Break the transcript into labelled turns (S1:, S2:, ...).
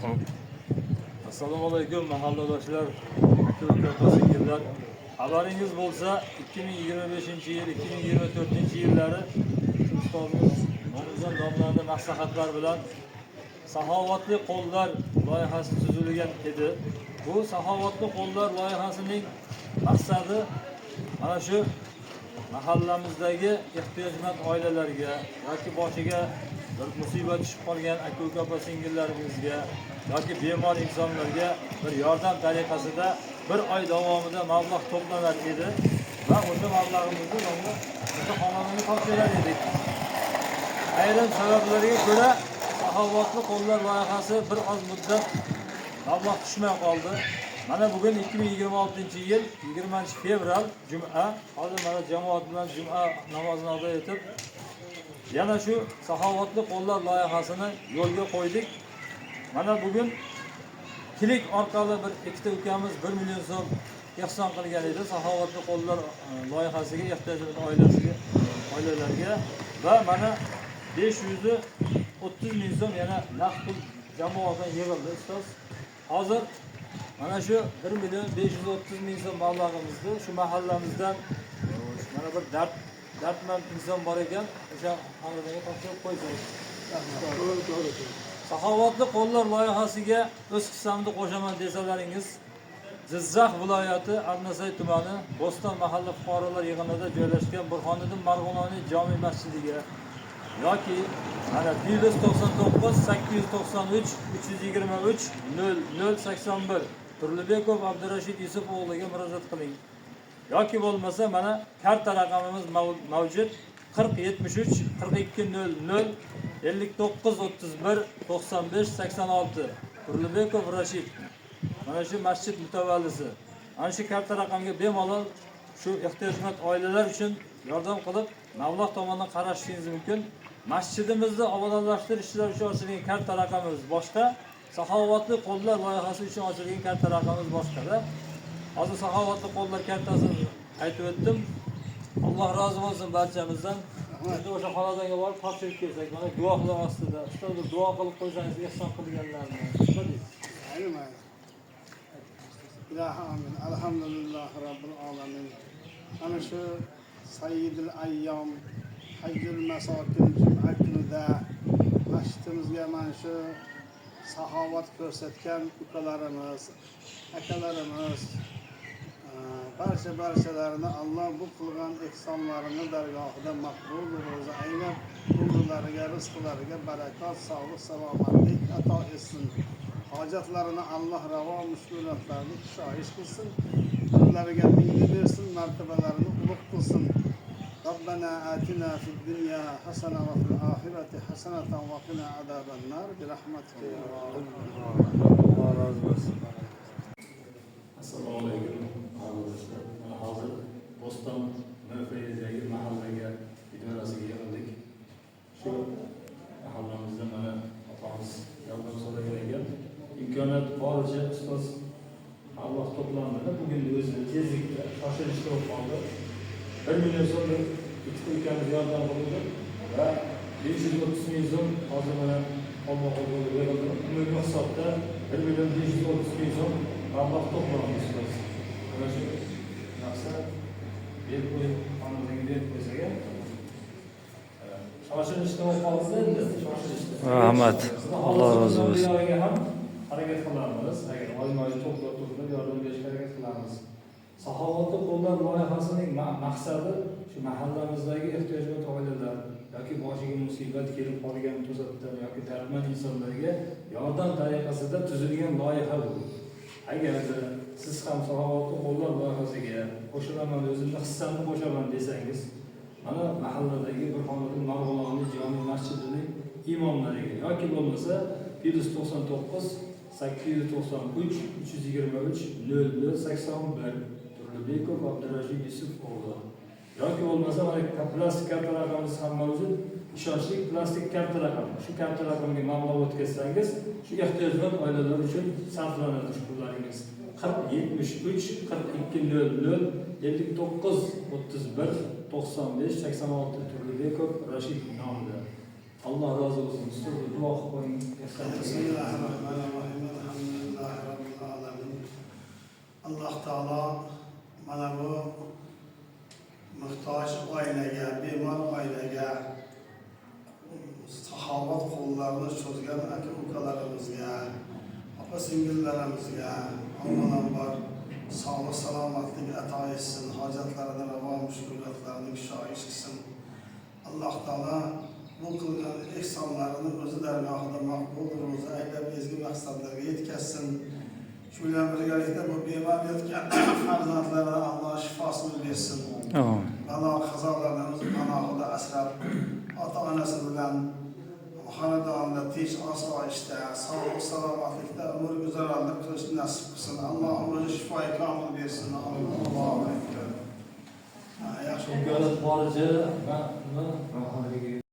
S1: Assalomu alaykum mahalladoshlar, aka-uka, xabaringiz bo'lsa 2025-yil, 2024-yillari ustozimiz Nomzod domlaning maslahatlari bilan saxovatli qo'llar loyihasi tuzilgan edi. Bu saxovatli qo'llar loyihasining maqsadi mana shu mahallamizdagi ehtiyojmand oilalarga yoki boshiga bir musibat tushib qolgan aka-uka opa-singillarimizga yoki bemor insonlarga bir yordam tariqasida bir oy davomida mablag' to'planar edi va o'sha mablag'imizni o'sha xonadonga topshirar edik. Ayrim sabablarga ko'ra saxovatli qo'llar loyihasi bir oz muddat mablag' tushmay qoldi. Mana bugun 2026-yil 20-fevral juma. Hozir mana jamoat bilan juma namozini ado etib, yana shu saxovatli qo'llar loyihasini yo'lga qo'ydik. Mana bugun Klik orqali bir ikkita ukamiz 1 million so'm ehson qilgan edi saxovatli qo'llar loyihasiga ehtiyojmand oilalarga va mana 530 ming so'm yana naqd pul jamoadan yig'ildi ustoz. Hozir mana shu 1 million 530 ming so'm mablag'imizni shu mahallamizdan mana bir dardmand inson bor ekan, o'sha xonadonga topshirib qo'ysak. Saxovatli qo'llar loyihasiga o'z hissamni qo'shaman desalaringiz, Jizzax viloyati Arnasay tumani Bo'ston mahalla fuqarolar yig'inida joylashgan Burxoniddin Marg'iloniy jome masjidiga yoki mana 199 893 323 0081 Turlibekov Abdurashid Yusuf o'g'liga murojaat qiling. Yoki bo'lmasa mana karta raqamimiz mavjud 4073 4200 5931 95 86 Turlibekov Rashid. Mana shu masjid mutavvalisi. Ana shu karta raqamga bemalol shu ehtiyojmand oilalar uchun yordam qilib, mablag' tomonidan qarashingiz mumkin. Masjidimizni obodonlashtirish ishlari uchun ochilgan karta raqamimiz boshqa, saxovatli qo'llar loyihasi uchun ochilgan karta raqamimiz boshqa-da. Hozir saxovatli qo'llar kartasini aytib o'tdim. Alloh rozi bo'lsin barchamizdan. Endi o'sha xonadonga borib topshirib kelsak, mana guvohlar ostida, ustoz duo qilib qo'ysangiz ehson qilganlarni.
S2: Mayli. Amin. Alhamdulillah Rabbil alamin. Ana shu Sayyidul ayyom, Hajjul masokin juma kunida masjidimizga mana shu saxovat ko'rsatgan ukalarimiz, akalarimiz barchalarini Alloh bu qilgan ehsonlarini dargohida maqbul ro'za aylab, umrlariga, rizqlariga barakat, sog'lik, salomatlik ato etsin. Hojatlarini Alloh ravo mushkulatlarini kushoyish qilsin. Ularga mingli bersin, martabalarini ulug' qilsin. Rabbana atina fid dunya hasana va fil oxirati hasanatan va qina azaban nar bi rahmatika ya robbal
S1: Assalomu alaykum. Hozir Bo'ston mavqeidagi mahallaga idorasiga yig'ildik. Shu mahallamizda mana otamiz yordam so'ragan ekan. İmkoniyat boricha ustoz Alloh to'plamini bugun o'zi tezlikda shoshilishda bo'lib qoldi. 1 million so'm ikkita ukamiz yordam qildi va 530 ming so'm hozir mana Alloh qo'liga berildi. Umumiy hisobda 1 million 530 ming so'm mablag' to'plamamiz ustoz. Mana shu narsa berib qo'yib, xonadonga berib qo'ysak, shoshilishda bo'lib qoldi endi, shoshilishda.
S3: Rahmat. Alloh rozi bo'lsin.
S1: Harakat qilamiz, agar oyma-oy to'plab yordam berishga harakat qilamiz. Saxovatli qo'llar loyihasining maqsadi shu mahallamizdagi ehtiyojmand oilalar yoki boshiga musibat kelib qolgan to'satdan yoki dardmand insonlarga yordam tariqasida tuzilgan loyiha bu. Agar siz ham saxovatli qo'llar loyihasiga qo'shilaman, o'zimni hissamni qo'shaman desangiz, mana mahalladagi Burxoniddin Marg'iloniy jome masjidining imomlariga yoki bo'lmasa 199 893 323 0081 Turlibekov Abdurashid Yusuf o'g'li. Yoki bo'lmasa mana plastik karta raqamimiz ham mavjud. Ishonchli plastik karta raqami. Shu karta raqamiga mablag' o'tkazsangiz, shu ehtiyojmand oilalar uchun sarflanadi shu pullaringiz. 4073 4200 59 31 95 86 Turlibekov Rashid nomida. Alloh rozi bo'lsin. Ustoz duo qilib qo'ying.
S2: Bismillahirrohmanirrohim. o'sgan aka ukalarimizga, opa singillarimizga avvalambor sog'lik salomatlik ato etsin, hojatlarini ravo mushkulotlarini kishoyish qilsin. Alloh taolo bu qilgan ehsonlarini o'zi dargohida maqbul ro'za aylab ezgu maqsadlarga yetkazsin. Shu bilan birgalikda bu bemor yotgan farzandlarga Alloh shifosini bersin.
S3: Amin.
S2: Balo qazolardan o'zi panohida asrab, ota-onasi bilan xonadonda tinch osoyishta, sog'lik salomatlikda umr guzaronlik qilish nasib qilsin. Alloh o'zi shifoi komil bersin. Amin. Allohu akbar. Yaxshi.
S1: Imkoniyat boricha